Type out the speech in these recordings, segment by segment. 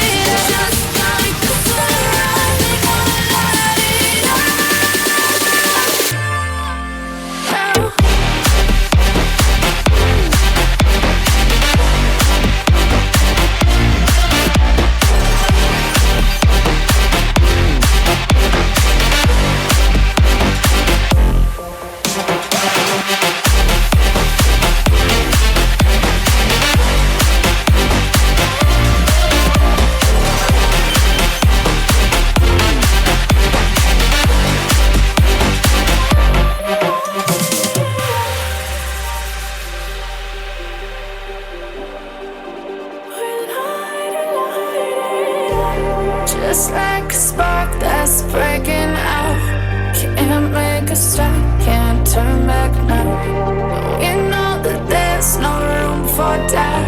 it up. Just like the sunrise, we gonna light it up. Just like a spark that's breaking out. Can't make a stop, can't turn back now. We know that there's no room for doubt.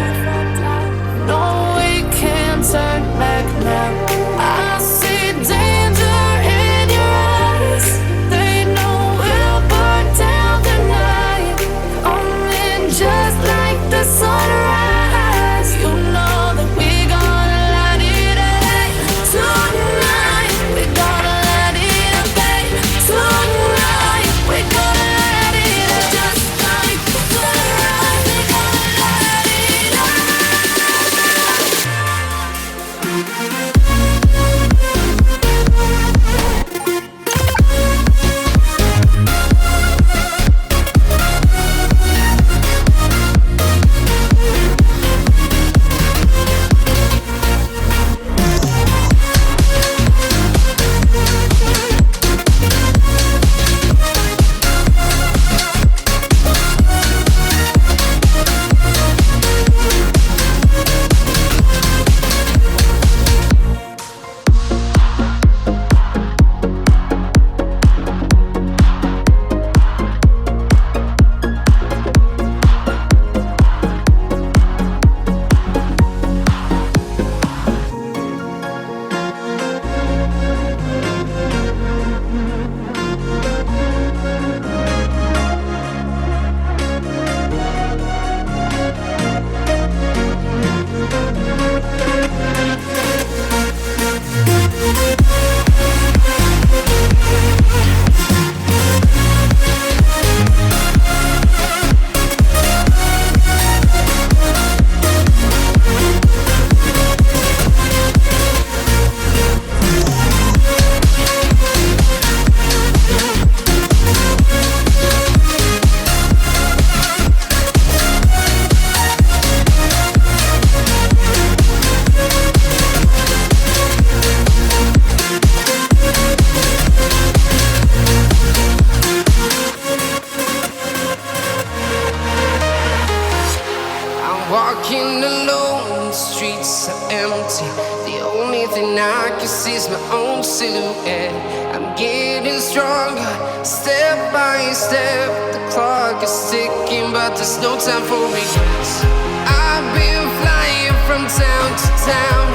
No, we can't turn back now. I see danger in your eyes. They know we'll burn down the night. Coming just like the sunrise. You know that we gonna light it up tonight. We gonna light it up, babe. Tonight we gonna light it see. The only thing I can see is my own silhouette. I'm getting stronger, step by step. The clock is ticking, but there's no time for regrets. I've been flying from town to town,